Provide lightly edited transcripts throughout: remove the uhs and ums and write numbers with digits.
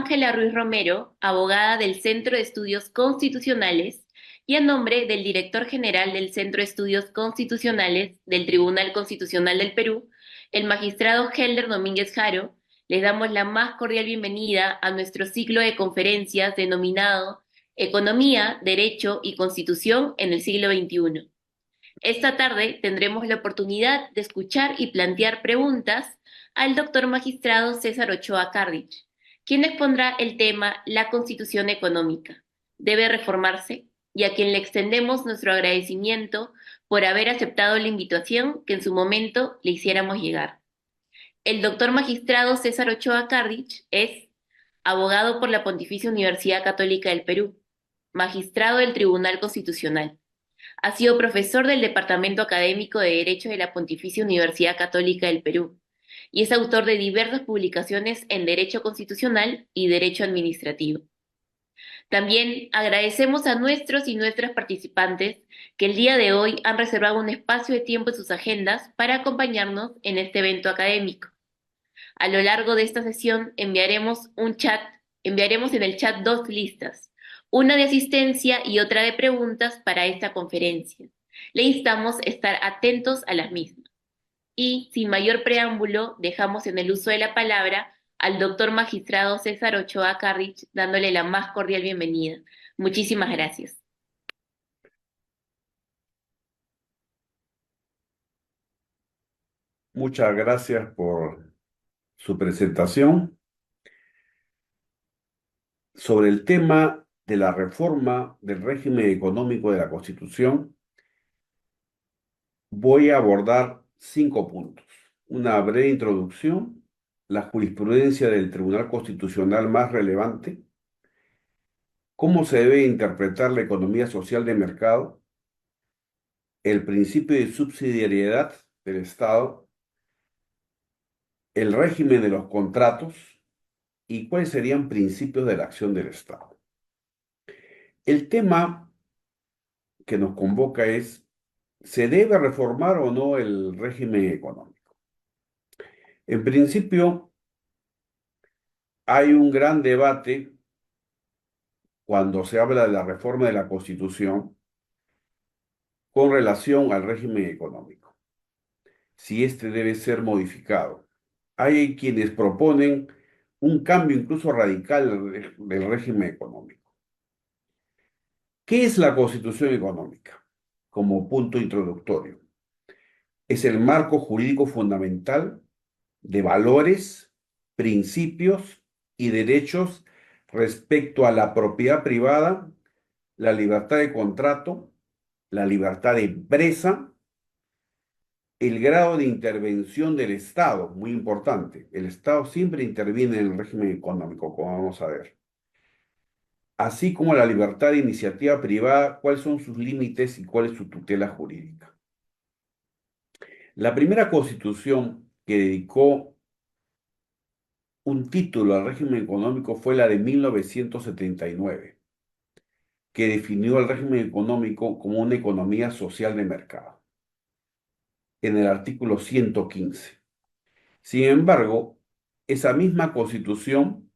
Ángela Ruiz Romero, abogada del Centro de Estudios Constitucionales, y a nombre del director general del Centro de Estudios Constitucionales del Tribunal Constitucional del Perú, el magistrado Helder Domínguez Jaro, les damos la más cordial bienvenida a nuestro ciclo de conferencias denominado Economía, Derecho y Constitución en el siglo XXI. Esta tarde tendremos la oportunidad de escuchar y plantear preguntas al doctor magistrado César Ochoa Cardich, quien expondrá el tema La Constitución Económica. ¿Debe reformarse? Y a quien le extendemos nuestro agradecimiento por haber aceptado la invitación que en su momento le hiciéramos llegar. El doctor magistrado César Ochoa Cardich es abogado por la Pontificia Universidad Católica del Perú, magistrado del Tribunal Constitucional. Ha sido profesor del Departamento Académico de Derecho de la Pontificia Universidad Católica del Perú y es autor de diversas publicaciones en Derecho Constitucional y Derecho Administrativo. También agradecemos a nuestros y nuestras participantes que el día de hoy han reservado un espacio de tiempo en sus agendas para acompañarnos en este evento académico. A lo largo de esta sesión enviaremos en el chat dos listas, una de asistencia y otra de preguntas para esta conferencia. Le instamos a estar atentos a las mismas. Y sin mayor preámbulo, dejamos en el uso de la palabra al doctor magistrado César Ochoa Carrich, dándole la más cordial bienvenida. Muchísimas gracias. Muchas gracias por su presentación. Sobre el tema de la reforma del régimen económico de la Constitución, voy a abordar 5 puntos. Una breve introducción, la jurisprudencia del Tribunal Constitucional más relevante, cómo se debe interpretar la economía social de mercado, el principio de subsidiariedad del Estado, el régimen de los contratos y cuáles serían principios de la acción del Estado. El tema que nos convoca es, ¿se debe reformar o no el régimen económico? En principio, hay un gran debate cuando se habla de la reforma de la Constitución con relación al régimen económico, si este debe ser modificado. Hay quienes proponen un cambio incluso radical del régimen económico. ¿Qué es la Constitución económica? Como punto introductorio. Es el marco jurídico fundamental de valores, principios y derechos respecto a la propiedad privada, la libertad de contrato, la libertad de empresa, el grado de intervención del Estado, muy importante. El Estado siempre interviene en el régimen económico, como vamos a ver. Así como la libertad de iniciativa privada, cuáles son sus límites y cuál es su tutela jurídica. La primera constitución que dedicó un título al régimen económico fue la de 1979, que definió el régimen económico como una economía social de mercado, en el artículo 115. Sin embargo, esa misma constitución,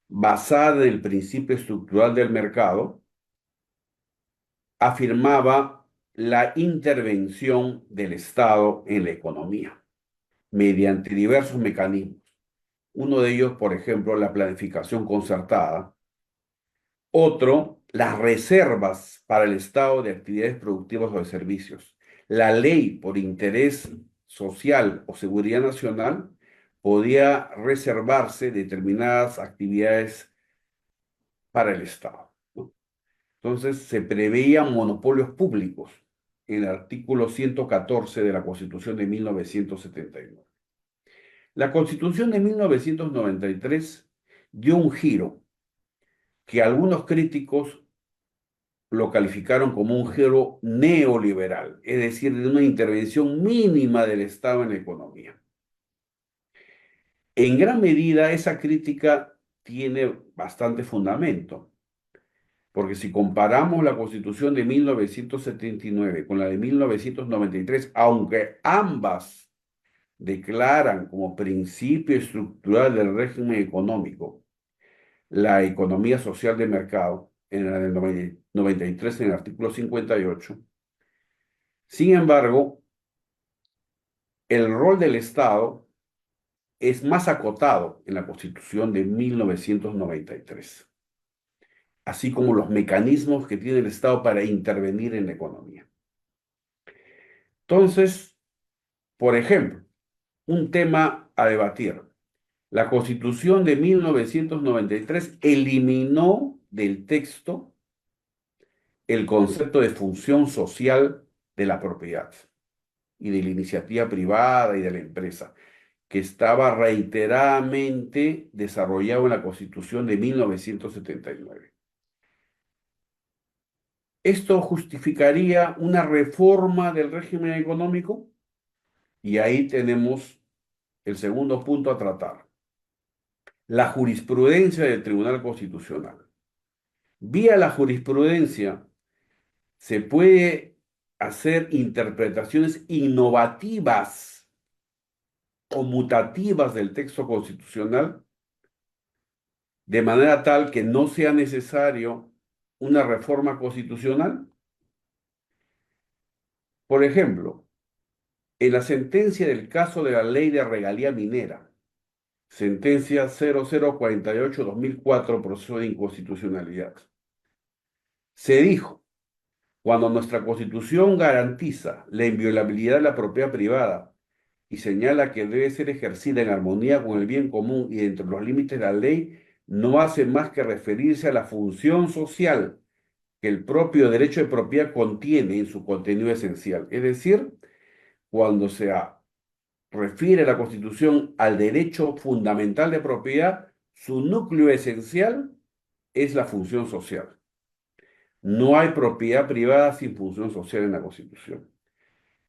basada en el principio estructural del mercado, afirmaba la intervención del Estado en la economía mediante diversos mecanismos. Uno de ellos, por ejemplo, la planificación concertada. Otro, las reservas para el Estado de actividades productivas o de servicios. La ley por interés social o seguridad nacional podía reservarse determinadas actividades para el Estado, ¿no? Entonces se preveían monopolios públicos en el artículo 114 de la Constitución de 1979. La Constitución de 1993 dio un giro que algunos críticos lo calificaron como un giro neoliberal, es decir, de una intervención mínima del Estado en la economía. En gran medida, esa crítica tiene bastante fundamento, porque si comparamos la Constitución de 1979 con la de 1993, aunque ambas declaran como principio estructural del régimen económico la economía social de mercado, en la del 93, en el artículo 58. Sin embargo, el rol del Estado es más acotado en la Constitución de 1993, así como los mecanismos que tiene el Estado para intervenir en la economía. Entonces, por ejemplo, un tema a debatir. La Constitución de 1993 eliminó del texto el concepto de función social de la propiedad y de la iniciativa privada y de la empresa, que estaba reiteradamente desarrollado en la Constitución de 1979. Esto justificaría una reforma del régimen económico y ahí tenemos el segundo punto a tratar, la jurisprudencia del Tribunal Constitucional. Vía la jurisprudencia se puede hacer interpretaciones innovativas o mutativas del texto constitucional de manera tal que no sea necesario una reforma constitucional. Por ejemplo, en la sentencia del caso de la ley de regalía minera, sentencia 0048-2004, proceso de inconstitucionalidad, se dijo: cuando nuestra Constitución garantiza la inviolabilidad de la propiedad privada y señala que debe ser ejercida en armonía con el bien común y dentro de los límites de la ley, no hace más que referirse a la función social que el propio derecho de propiedad contiene en su contenido esencial. Es decir, cuando refiere la Constitución al derecho fundamental de propiedad, su núcleo esencial es la función social. No hay propiedad privada sin función social en la Constitución.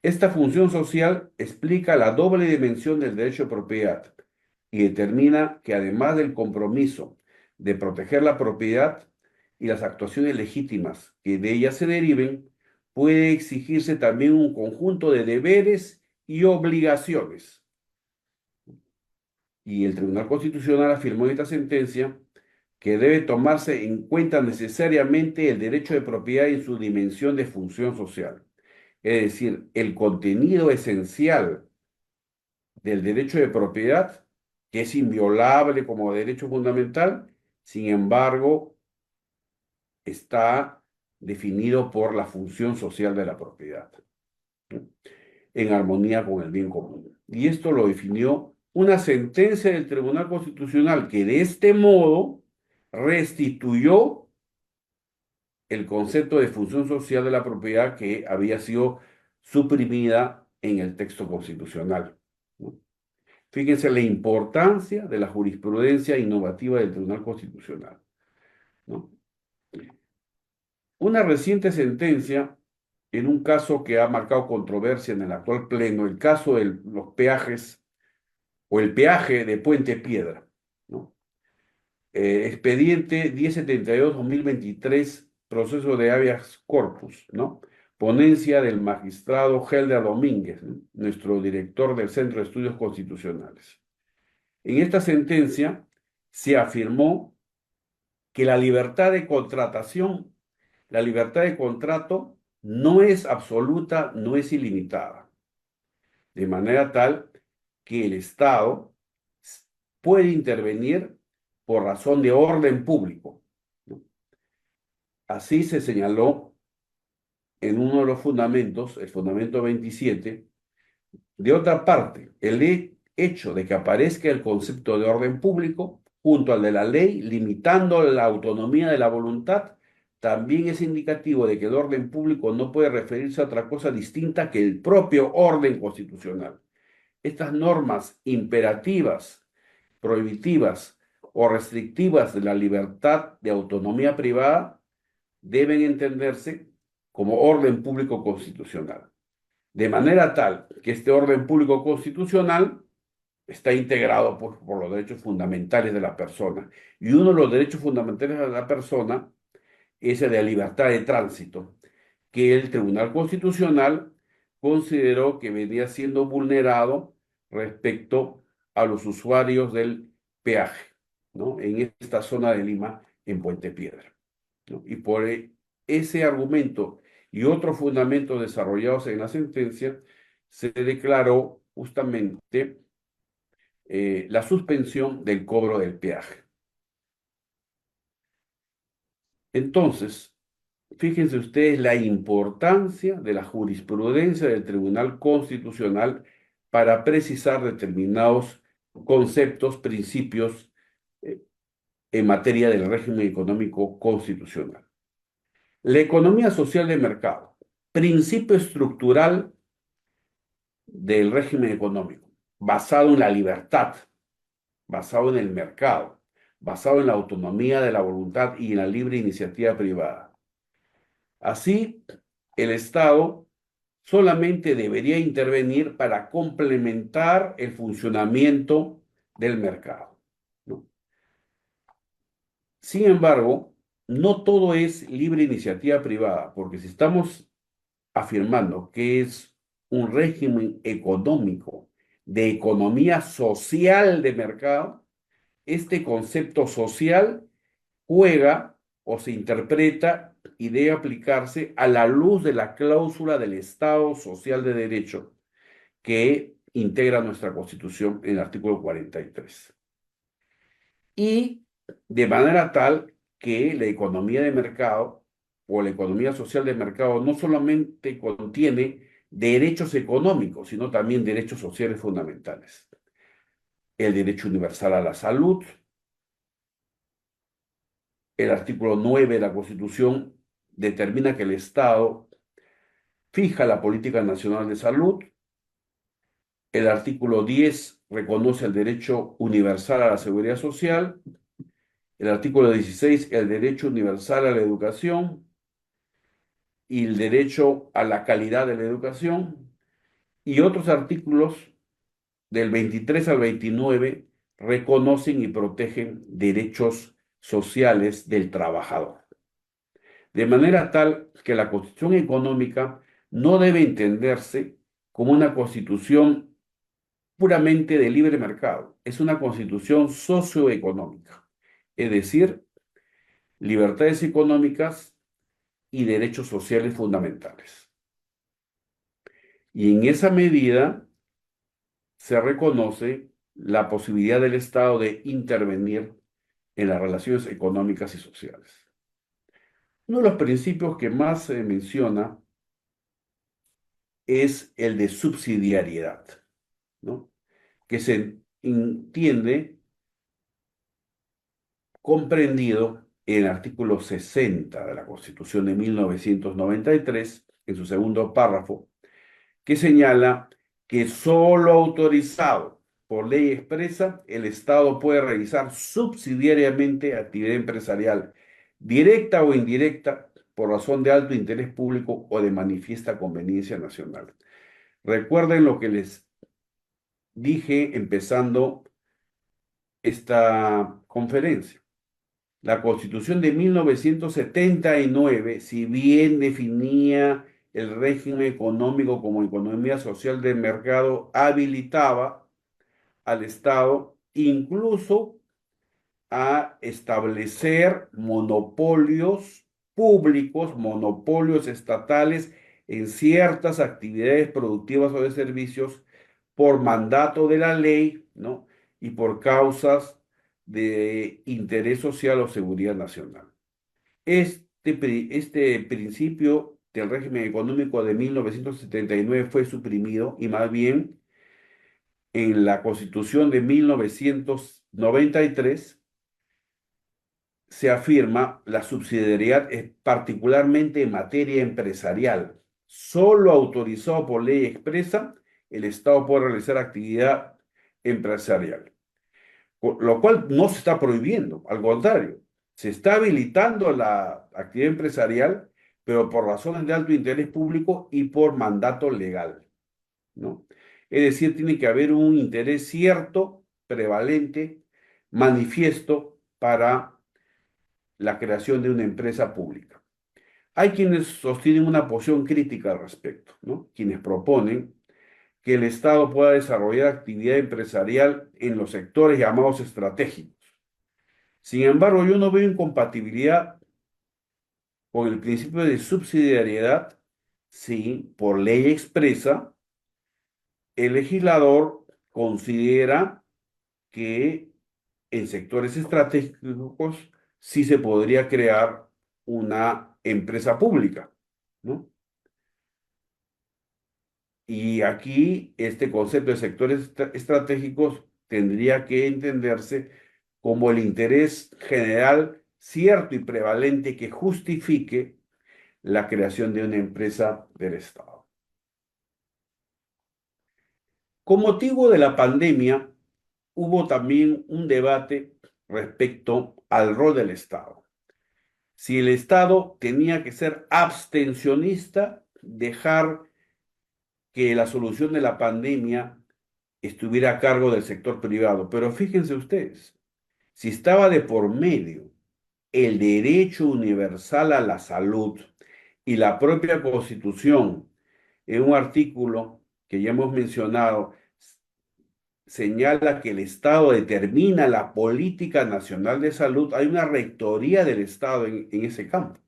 Esta función social explica la doble dimensión del derecho de propiedad y determina que además del compromiso de proteger la propiedad y las actuaciones legítimas que de ella se deriven, puede exigirse también un conjunto de deberes y obligaciones. Y el Tribunal Constitucional afirmó en esta sentencia que debe tomarse en cuenta necesariamente el derecho de propiedad en su dimensión de función social. Es decir, el contenido esencial del derecho de propiedad, que es inviolable como derecho fundamental, sin embargo, está definido por la función social de la propiedad, ¿no? En armonía con el bien común. Y esto lo definió una sentencia del Tribunal Constitucional que de este modo restituyó el concepto de función social de la propiedad que había sido suprimida en el texto constitucional, ¿no? Fíjense la importancia de la jurisprudencia innovativa del Tribunal Constitucional, ¿no? Una reciente sentencia en un caso que ha marcado controversia en el actual pleno, el caso de los peajes o el peaje de Puente Piedra, ¿no? Expediente 1072-2023, proceso de habeas corpus, ¿no? Ponencia del magistrado Helder Domínguez, ¿no?, nuestro director del Centro de Estudios Constitucionales. En esta sentencia se afirmó que la libertad de contratación, la libertad de contrato no es absoluta, no es ilimitada, de manera tal que el Estado puede intervenir por razón de orden público, ¿no? Así se señaló en uno de los fundamentos, el fundamento 27. De otra parte, el hecho de que aparezca el concepto de orden público junto al de la ley, limitando la autonomía de la voluntad, también es indicativo de que el orden público no puede referirse a otra cosa distinta que el propio orden constitucional. Estas normas imperativas, prohibitivas o restrictivas de la libertad de autonomía privada deben entenderse como orden público constitucional, de manera tal que este orden público constitucional está integrado por los derechos fundamentales de la persona. Y uno de los derechos fundamentales de la persona es el de la libertad de tránsito, que el Tribunal Constitucional consideró que venía siendo vulnerado respecto a los usuarios del peaje. ¿no? En esta zona de Lima, en Puente Piedra, ¿no? Y por ese argumento y otros fundamentos desarrollados en la sentencia, se declaró justamente la suspensión del cobro del peaje. Entonces, fíjense ustedes la importancia de la jurisprudencia del Tribunal Constitucional para precisar determinados conceptos, principios eh, en materia del régimen económico constitucional. La economía social de mercado, principio estructural del régimen económico, basado en la libertad, basado en el mercado, basado en la autonomía de la voluntad y en la libre iniciativa privada. Así, el Estado solamente debería intervenir para complementar el funcionamiento del mercado, ¿no? Sin embargo, no todo es libre iniciativa privada, porque si estamos afirmando que es un régimen económico de economía social de mercado, este concepto social juega o se interpreta y debe aplicarse a la luz de la cláusula del Estado Social de Derecho que integra nuestra Constitución en el artículo 43. Y de manera tal que la economía de mercado o la economía social de mercado no solamente contiene derechos económicos, sino también derechos sociales fundamentales. El derecho universal a la salud, el artículo 9 de la Constitución determina que el Estado fija la política nacional de salud. El artículo 10 reconoce el derecho universal a la seguridad social. El artículo 16, el derecho universal a la educación y el derecho a la calidad de la educación. Y otros artículos del 23 al 29 reconocen y protegen derechos sociales del trabajador. De manera tal que la Constitución económica no debe entenderse como una constitución puramente de libre mercado, es una constitución socioeconómica, es decir, libertades económicas y derechos sociales fundamentales. Y en esa medida se reconoce la posibilidad del Estado de intervenir en las relaciones económicas y sociales. Uno de los principios que más se menciona es el de subsidiariedad, ¿no? Que se entiende comprendido en el artículo 60 de la Constitución de 1993, en su segundo párrafo, que señala que solo autorizado por ley expresa, el Estado puede realizar subsidiariamente actividad empresarial, directa o indirecta, por razón de alto interés público o de manifiesta conveniencia nacional. Recuerden lo que les dije empezando esta conferencia. La Constitución de 1979, si bien definía el régimen económico como economía social del mercado, habilitaba al Estado incluso a establecer monopolios públicos, monopolios estatales en ciertas actividades productivas o de servicios por mandato de la ley, ¿no? Y por causas de interés social o seguridad nacional. Este principio del régimen económico de 1979 fue suprimido y más bien en la Constitución de 1993 se afirma la subsidiariedad particularmente en materia empresarial. Solo autorizado por ley expresa, el Estado puede realizar actividad empresarial, lo cual no se está prohibiendo, al contrario, se está habilitando la actividad empresarial, pero por razones de alto interés público y por mandato legal, ¿no? Es decir, tiene que haber un interés cierto, prevalente, manifiesto para la creación de una empresa pública. Hay quienes sostienen una posición crítica al respecto, ¿no? Quienes proponen que el Estado pueda desarrollar actividad empresarial en los sectores llamados estratégicos, Sin embargo, yo no veo incompatibilidad con el principio de subsidiariedad si por ley expresa el legislador considera que en sectores estratégicos sí se podría crear una empresa pública, ¿no? Y aquí este concepto de sectores estratégicos tendría que entenderse como el interés general cierto y prevalente que justifique la creación de una empresa del Estado. Con motivo de la pandemia, hubo también un debate respecto al rol del Estado. Si el Estado tenía que ser abstencionista, dejar que la solución de la pandemia estuviera a cargo del sector privado. Pero fíjense ustedes, si estaba de por medio el derecho universal a la salud y la propia Constitución, en un artículo que ya hemos mencionado, señala que el Estado determina la política nacional de salud, hay una rectoría del Estado en ese campo.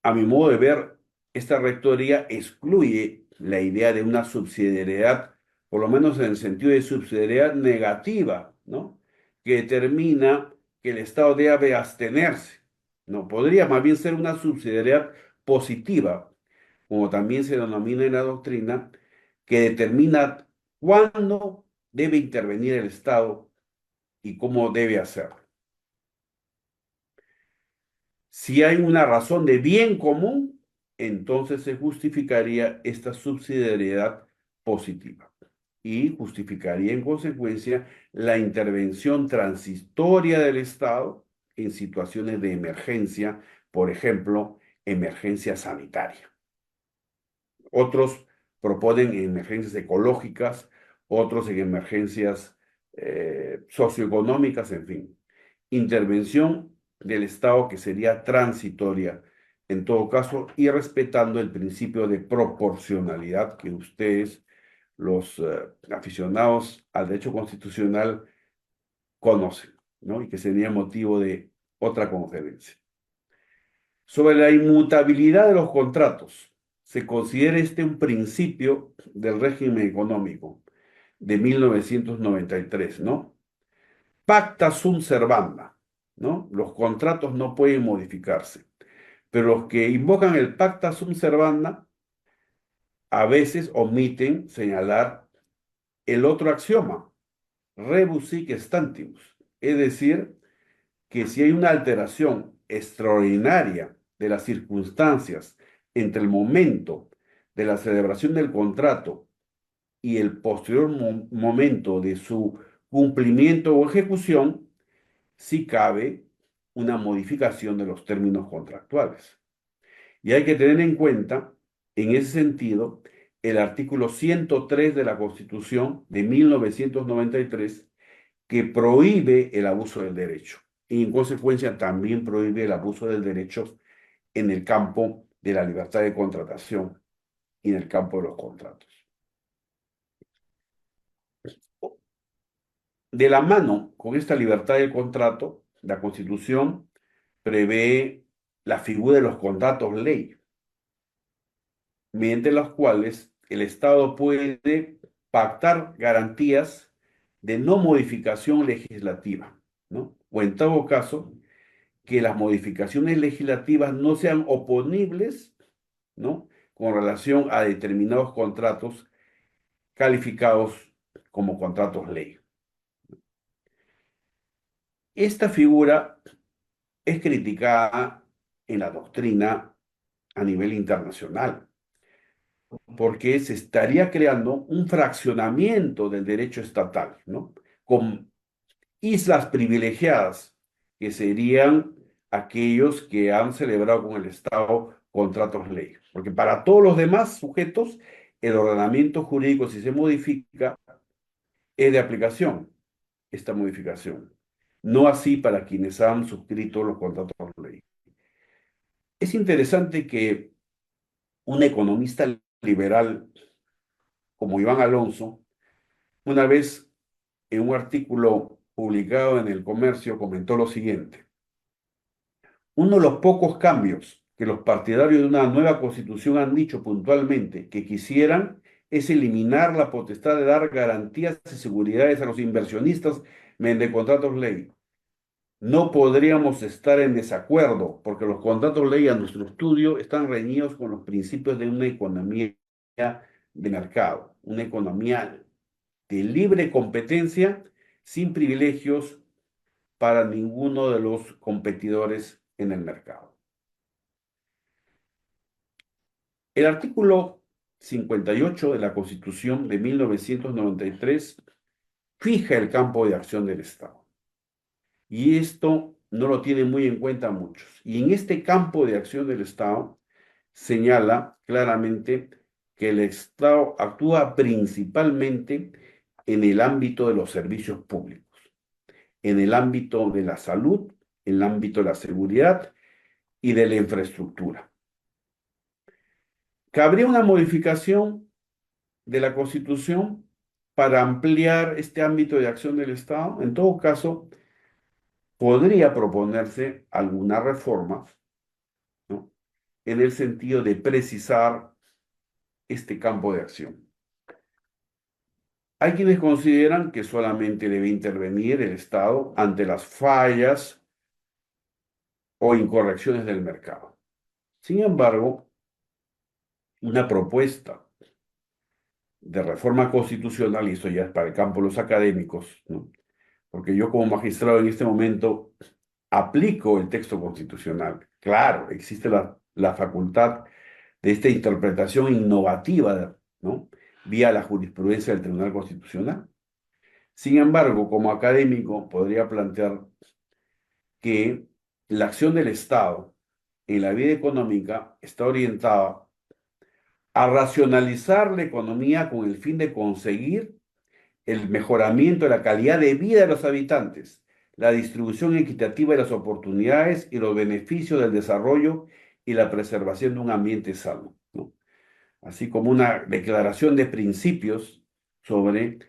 A mi modo de ver, esta rectoría excluye la idea de una subsidiariedad, por lo menos en el sentido de subsidiariedad negativa, ¿no? Que determina que el Estado debe abstenerse. No, podría más bien ser una subsidiariedad positiva, como también se denomina en la doctrina, que determina cuándo debe intervenir el Estado y cómo debe hacerlo. Si hay una razón de bien común, entonces se justificaría esta subsidiariedad positiva y justificaría en consecuencia la intervención transitoria del Estado en situaciones de emergencia, por ejemplo, emergencia sanitaria. Otros proponen emergencias ecológicas, otros en emergencias socioeconómicas, en fin. Intervención del Estado que sería transitoria en todo caso y respetando el principio de proporcionalidad que ustedes, los aficionados al derecho constitucional, conocen, ¿no? Y que sería motivo de otra conferencia. Sobre la inmutabilidad de los contratos, se considera este un principio del régimen económico de 1993, ¿no? Pacta sunt servanda, ¿no? Los contratos no pueden modificarse, pero los que invocan el pacta sunt servanda a veces omiten señalar el otro axioma, rebus sic stantibus, es decir, que si hay una alteración extraordinaria de las circunstancias entre el momento de la celebración del contrato y el posterior momento de su cumplimiento o ejecución, sí cabe una modificación de los términos contractuales. Y hay que tener en cuenta, en ese sentido, el artículo 103 de la Constitución de 1993, que prohíbe el abuso del derecho y en consecuencia también prohíbe el abuso del derecho en el campo de la libertad de contratación y en el campo de los contratos. De la mano con esta libertad de contrato, la Constitución prevé la figura de los contratos ley, mediante los cuales el Estado puede pactar garantías de no modificación legislativa, ¿no? O en todo caso, que las modificaciones legislativas no sean oponibles, ¿no? Con relación a determinados contratos calificados como contratos ley. Esta figura es criticada en la doctrina a nivel internacional, porque se estaría creando un fraccionamiento del derecho estatal, ¿no? Con islas privilegiadas, que serían aquellos que han celebrado con el Estado contratos ley. Porque para todos los demás sujetos, el ordenamiento jurídico, si se modifica, es de aplicación esta modificación. No así para quienes han suscrito los contratos ley. Es interesante que un economista liberal como Iván Alonso, una vez en un artículo publicado en El Comercio, comentó lo siguiente: uno de los pocos cambios que los partidarios de una nueva constitución han dicho puntualmente que quisieran es eliminar la potestad de dar garantías y seguridades a los inversionistas mediante contratos ley. No podríamos estar en desacuerdo porque los contratos ley a nuestro estudio están reñidos con los principios de una economía de mercado, una economía de libre competencia sin privilegios para ninguno de los competidores en el mercado. El artículo 58 de la Constitución de 1993 fija el campo de acción del Estado. Y esto no lo tienen muy en cuenta muchos. Y en este campo de acción del Estado señala claramente que el Estado actúa principalmente en el ámbito de los servicios públicos, en el ámbito de la salud, en el ámbito de la seguridad y de la infraestructura. ¿Cabría una modificación de la Constitución para ampliar este ámbito de acción del Estado? En todo caso, podría proponerse alguna reforma, ¿no?, en el sentido de precisar este campo de acción. Hay quienes consideran que solamente debe intervenir el Estado ante las fallas o incorrecciones del mercado. Sin embargo, una propuesta de reforma constitucional, y eso ya es para el campo de los académicos, ¿no?, porque yo como magistrado en este momento aplico el texto constitucional. Claro, existe la facultad de esta interpretación innovativa, ¿no?, vía la jurisprudencia del Tribunal Constitucional. Sin embargo, como académico, podría plantear que la acción del Estado en la vida económica está orientada a racionalizar la economía con el fin de conseguir el mejoramiento de la calidad de vida de los habitantes, la distribución equitativa de las oportunidades y los beneficios del desarrollo y la preservación de un ambiente sano, ¿no? Así como una declaración de principios sobre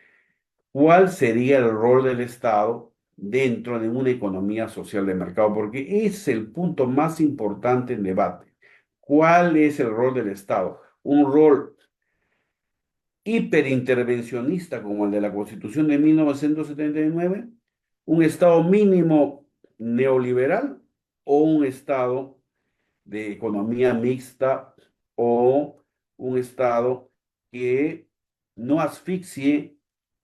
cuál sería el rol del Estado dentro de una economía social de mercado, porque es el punto más importante en debate. ¿Cuál es el rol del Estado? ¿Un rol hiperintervencionista como el de la Constitución de 1979, un Estado mínimo neoliberal o un Estado de economía mixta o un Estado que no asfixie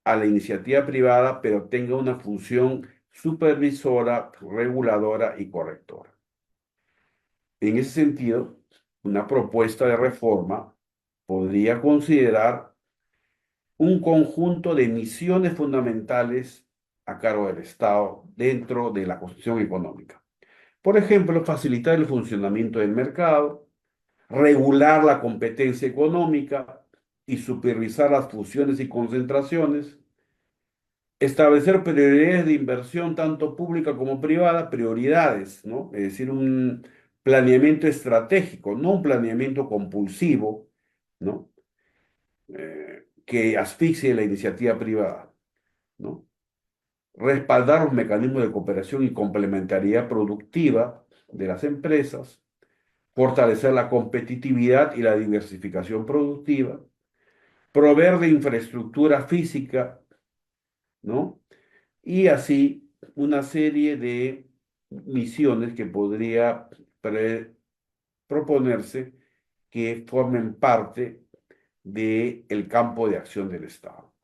a la iniciativa privada, pero tenga una función supervisora, reguladora y correctora? En ese sentido, una propuesta de reforma podría considerar un conjunto de misiones fundamentales a cargo del Estado dentro de la Constitución económica. Por ejemplo, facilitar el funcionamiento del mercado, regular la competencia económica y supervisar las fusiones y concentraciones, establecer prioridades de inversión tanto pública como privada, prioridades, ¿no? Es decir, un planeamiento estratégico, no un planeamiento compulsivo, ¿no?, que asfixie la iniciativa privada, ¿no? Respaldar los mecanismos de cooperación y complementariedad productiva de las empresas, fortalecer la competitividad y la diversificación productiva, proveer de infraestructura física, ¿no?, y así una serie de misiones que podría proponerse que formen parte del campo de acción del Estado.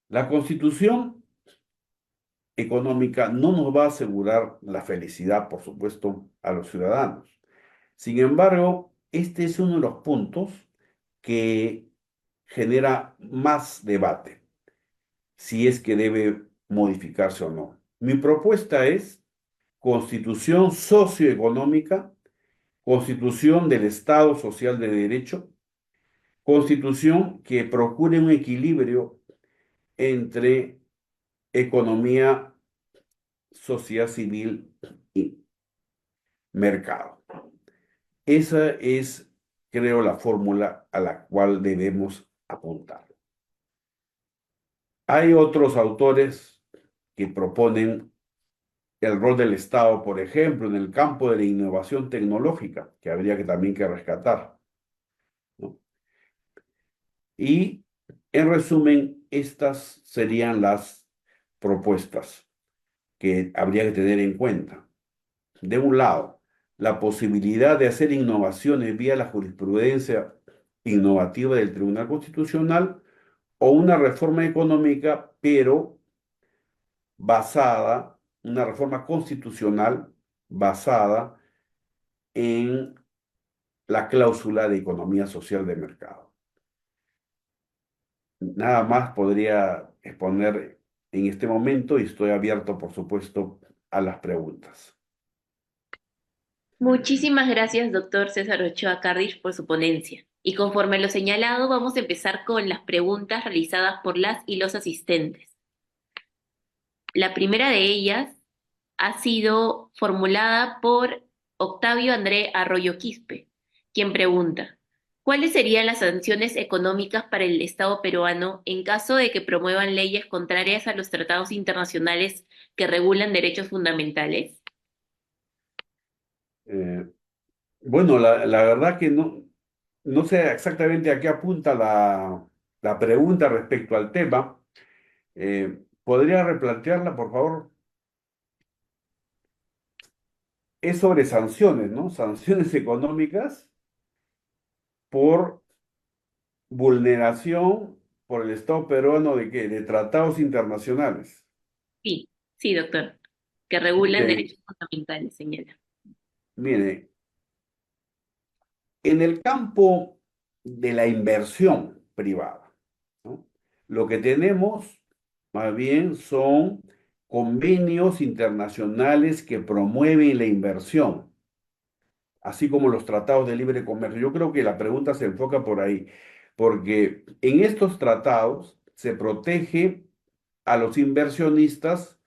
La Constitución económica no nos va a asegurar la felicidad, por supuesto, a los ciudadanos. Sin embargo, este es uno de los puntos que genera más debate, si es que debe modificarse o no. Mi propuesta es constitución socioeconómica, constitución del Estado Social de Derecho, constitución que procure un equilibrio entre economía, sociedad civil y mercado. Esa es, creo, la fórmula a la cual debemos apuntar. Hay otros autores que proponen el rol del Estado, por ejemplo, en el campo de la innovación tecnológica, que habría que también que rescatar, ¿no? Y en resumen, estas serían las propuestas que habría que tener en cuenta. De un lado, la posibilidad de hacer innovaciones vía la jurisprudencia innovativa del Tribunal Constitucional o una reforma económica, pero basada, una reforma constitucional basada en la cláusula de economía social de mercado. Nada más podría exponer en este momento y estoy abierto, por supuesto, a las preguntas. Muchísimas gracias, doctor César Ochoa Cardiff, por su ponencia. Y conforme a lo señalado, vamos a empezar con las preguntas realizadas por las y los asistentes. La primera de ellas ha sido formulada por Octavio André Arroyo Quispe, quien pregunta, ¿cuáles serían las sanciones económicas para el Estado peruano en caso de que promuevan leyes contrarias a los tratados internacionales que regulan derechos fundamentales? Eh, bueno, la verdad que no sé exactamente a qué apunta la pregunta respecto al tema. ¿Podría replantearla, por favor? Es sobre sanciones, ¿no? Sanciones económicas por vulneración por el Estado peruano ¿de qué? De tratados internacionales. Sí, sí, doctor, que Ok, regulan derechos fundamentales, señala. mire, en el campo de la inversión privada, ¿no? Lo que tenemos más bien son convenios internacionales que promueven la inversión, así como los tratados de libre comercio. Yo creo que la pregunta se enfoca por ahí, porque en estos tratados se protege a los inversionistas,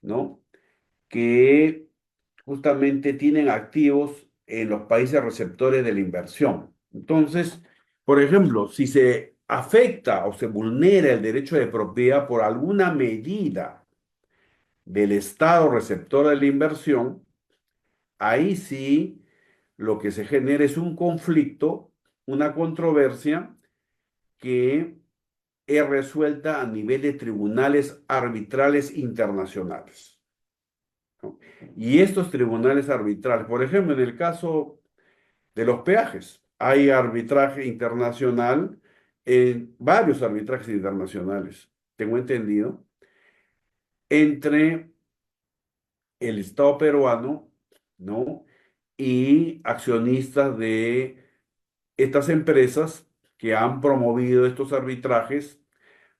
¿no? Que justamente tienen activos en los países receptores de la inversión. Entonces, por ejemplo, si se afecta o se vulnera el derecho de propiedad por alguna medida del Estado receptor de la inversión, ahí sí lo que se genera es un conflicto, una controversia que es resuelta a nivel de tribunales arbitrales internacionales, ¿no? Y estos tribunales arbitrales, por ejemplo, en el caso de los peajes, hay arbitraje internacional, varios arbitrajes internacionales, tengo entendido, entre el Estado peruano, ¿no? Y accionistas de estas empresas que han promovido estos arbitrajes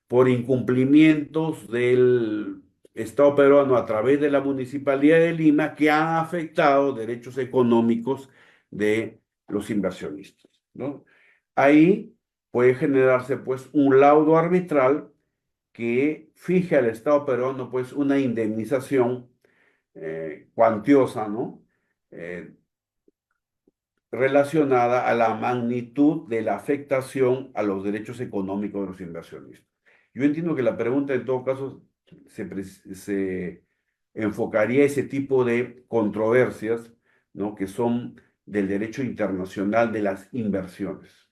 por incumplimientos del Estado peruano a través de la Municipalidad de Lima que han afectado derechos económicos de los inversionistas, ¿no? Ahí puede generarse pues un laudo arbitral que fije al Estado peruano pues una indemnización cuantiosa, ¿no? Eh, relacionada a la magnitud de la afectación a los derechos económicos de los inversionistas. Yo entiendo que la pregunta en todo caso se enfocaría a ese tipo de controversias, ¿no? Que son del derecho internacional de las inversiones.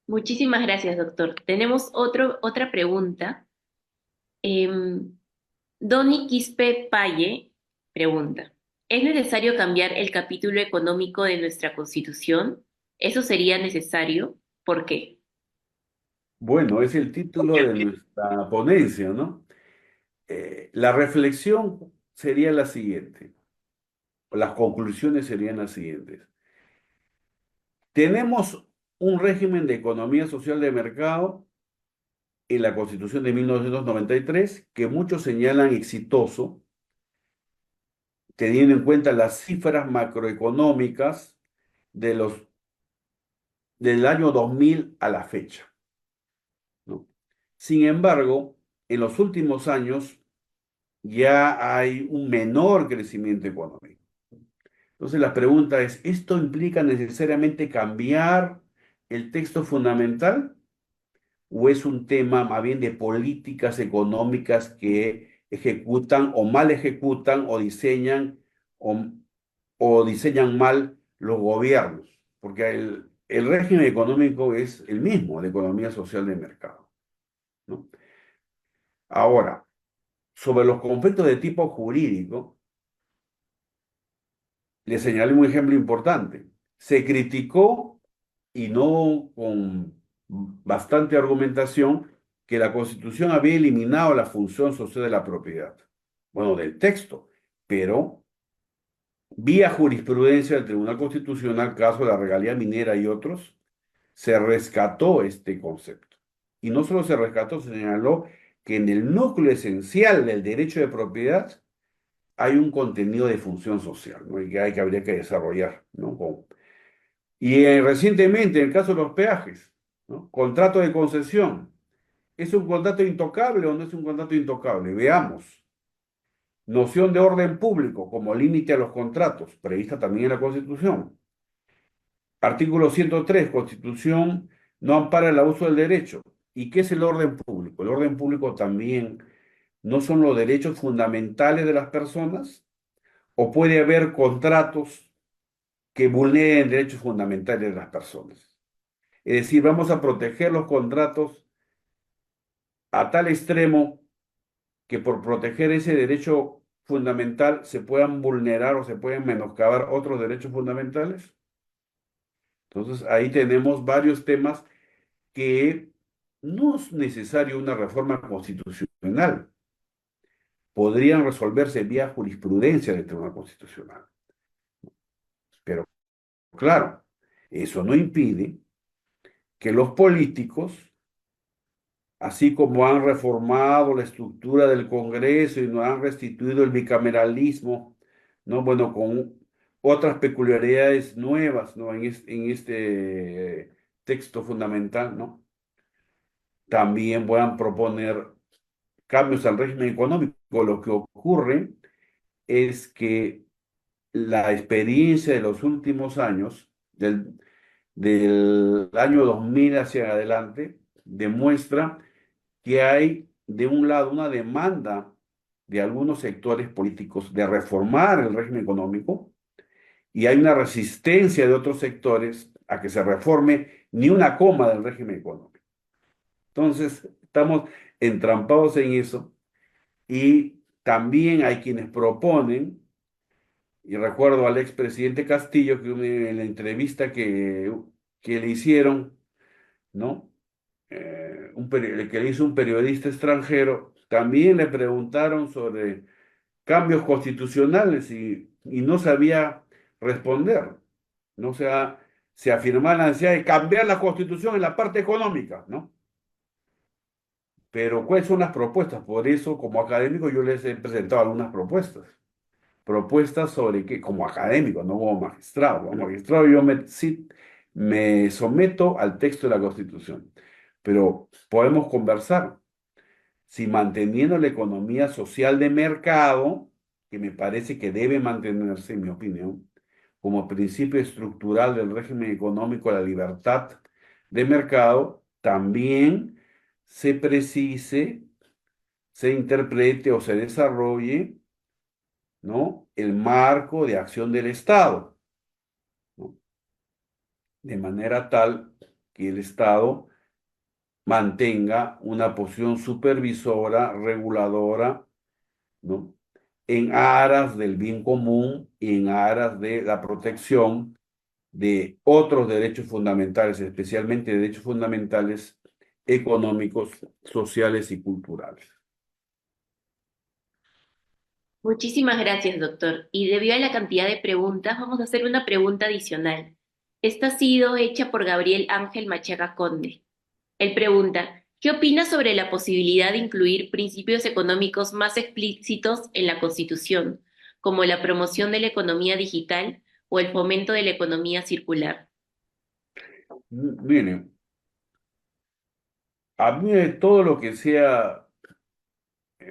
Muchísimas gracias, doctor. Tenemos otra pregunta. Em, Doni Quispe Paye pregunta, ¿es necesario cambiar el capítulo económico de nuestra Constitución? ¿Eso sería necesario? ¿Por qué? Bueno, es el título de nuestra ponencia, ¿no? La reflexión sería la siguiente, o las conclusiones serían las siguientes. Tenemos un régimen de economía social de mercado en la Constitución de 1993 que muchos señalan exitoso, teniendo en cuenta las cifras macroeconómicas de del año 2000 a la fecha, ¿no? Sin embargo, en los últimos años ya hay un menor crecimiento económico. Entonces la pregunta es, ¿esto implica necesariamente cambiar el texto fundamental o es un tema más bien de políticas económicas que ejecutan o mal ejecutan o, o diseñan mal los gobiernos? Porque el régimen económico es el mismo, la economía social de mercado, ¿no? Ahora, sobre los conflictos de tipo jurídico, le señalé un ejemplo importante. Se criticó, y no con bastante argumentación, que la Constitución había eliminado la función social de la propiedad. Bueno, del texto, pero vía jurisprudencia del Tribunal Constitucional, caso de la regalía minera y otros, se rescató este concepto. Y no solo se rescató, se señaló que en el núcleo esencial del derecho de propiedad hay un contenido de función social, ¿no? Y que habría que desarrollar, ¿no? Y recientemente, en el caso de los peajes, ¿no? Contrato de concesión. ¿Es un contrato intocable o no es un contrato intocable? Veamos. Noción de orden público como límite a los contratos, prevista también en la Constitución. Artículo 103, Constitución no ampara el abuso del derecho. ¿Y qué es el orden público? El orden público también no son los derechos fundamentales de las personas, o puede haber contratos que vulneren derechos fundamentales de las personas. Es decir, vamos a proteger los contratos a tal extremo que por proteger ese derecho fundamental se puedan vulnerar o se pueden menoscabar otros derechos fundamentales. Entonces, ahí tenemos varios temas que no es necesario una reforma constitucional, podrían resolverse vía jurisprudencia del Tribunal Constitucional. Pero claro, eso no impide que los políticos, así como han reformado la estructura del Congreso y nos han restituido el bicameralismo, ¿no? Bueno, con otras peculiaridades nuevas, ¿no? En este texto fundamental, ¿no? También puedan proponer cambios al régimen económico. Lo que ocurre es que la experiencia de los últimos años, del año 2000 hacia adelante, demuestra que hay de un lado una demanda de algunos sectores políticos de reformar el régimen económico y hay una resistencia de otros sectores a que se reforme ni una coma del régimen económico. Entonces, estamos entrampados en eso y también hay quienes proponen, y recuerdo al expresidente Castillo que en la entrevista que le hicieron, ¿no? Que le hizo un periodista extranjero, también le preguntaron sobre cambios constitucionales y no sabía responder. ¿No? O sea, se afirmaba la necesidad de cambiar la constitución en la parte económica, ¿no? Pero ¿cuáles son las propuestas? Por eso, como académico, yo les he presentado algunas propuestas. Propuestas sobre qué, como académico, no como magistrado. Como magistrado yo sí, me someto al texto de la Constitución. Pero podemos conversar si manteniendo la economía social de mercado, que me parece que debe mantenerse, en mi opinión, como principio estructural del régimen económico, la libertad de mercado, también se precise, se interprete o se desarrolle, ¿no? El marco de acción del Estado, ¿no? De manera tal que el Estado mantenga una posición supervisora, reguladora, ¿no? En aras del bien común y en aras de la protección de otros derechos fundamentales, especialmente derechos fundamentales económicos, sociales y culturales. Muchísimas gracias, doctor. Y debido a la cantidad de preguntas, vamos a hacer una pregunta adicional. Esta ha sido hecha por Gabriel Ángel Machaca Conde. Él pregunta, ¿qué opina sobre la posibilidad de incluir principios económicos más explícitos en la Constitución, como la promoción de la economía digital o el fomento de la economía circular? Miren, a mí de todo lo que sea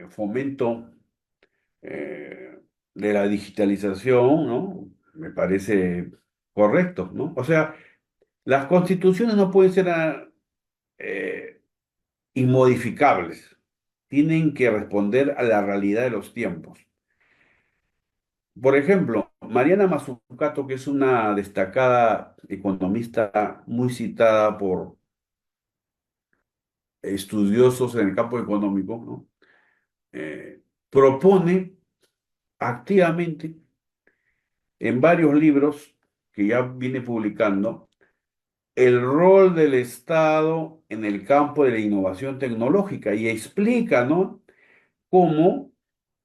fomento de la digitalización, ¿no? Me parece correcto, ¿no? O sea, las constituciones no pueden ser inmodificables. Tienen que responder a la realidad de los tiempos. Por ejemplo, Mariana Mazzucato, que es una destacada economista muy citada por estudiosos en el campo económico, ¿no? Propone activamente en varios libros que ya viene publicando el rol del Estado en el campo de la innovación tecnológica y explica, ¿no? Cómo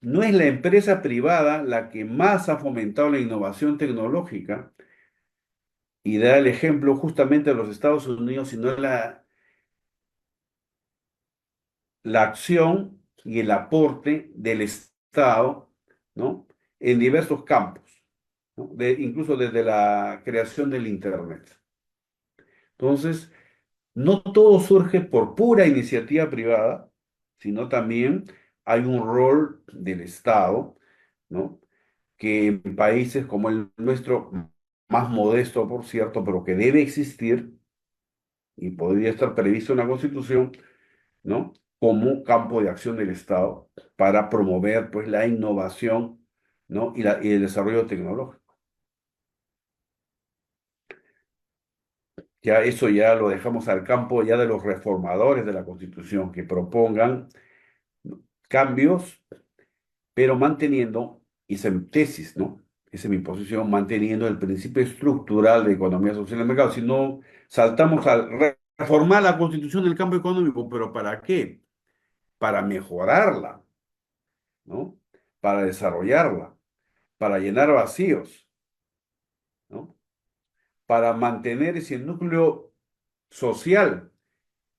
no es la empresa privada la que más ha fomentado la innovación tecnológica y da el ejemplo justamente de los Estados Unidos, sino la acción y el aporte del Estado, ¿no? En diversos campos, ¿no? Incluso desde la creación del Internet. Entonces, no todo surge por pura iniciativa privada, sino también hay un rol del Estado, ¿no? Que en países como el nuestro, más modesto, por cierto, pero que debe existir y podría estar previsto en la Constitución, ¿no? Como campo de acción del Estado para promover, pues, la innovación, ¿no? Y el desarrollo tecnológico. Ya eso ya lo dejamos al campo ya de los reformadores de la Constitución, que propongan, ¿no?, cambios, pero manteniendo, hice mi tesis, ¿no? Esa es mi posición, manteniendo el principio estructural de economía social del mercado. Si no, saltamos a reformar la Constitución del campo económico, ¿pero para qué? Para mejorarla, ¿no? Para desarrollarla, para llenar vacíos, ¿no? Para mantener ese núcleo social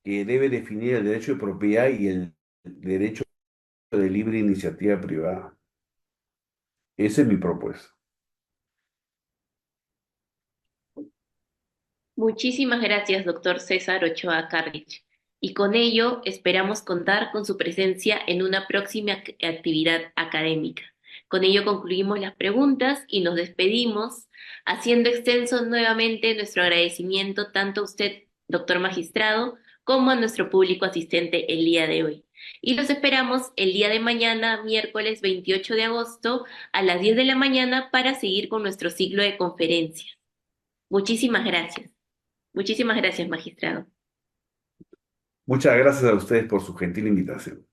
que debe definir el derecho de propiedad y el derecho de libre iniciativa privada. Esa es mi propuesta. Muchísimas gracias, doctor César Ochoa Carlich. Y con ello esperamos contar con su presencia en una próxima actividad académica. Con ello concluimos las preguntas y nos despedimos, haciendo extenso nuevamente nuestro agradecimiento tanto a usted, doctor magistrado, como a nuestro público asistente el día de hoy. Y los esperamos el día de mañana, miércoles 28 de agosto, a las 10 de la mañana para seguir con nuestro ciclo de conferencias. Muchísimas gracias. Muchísimas gracias, magistrado. Muchas gracias a ustedes por su gentil invitación.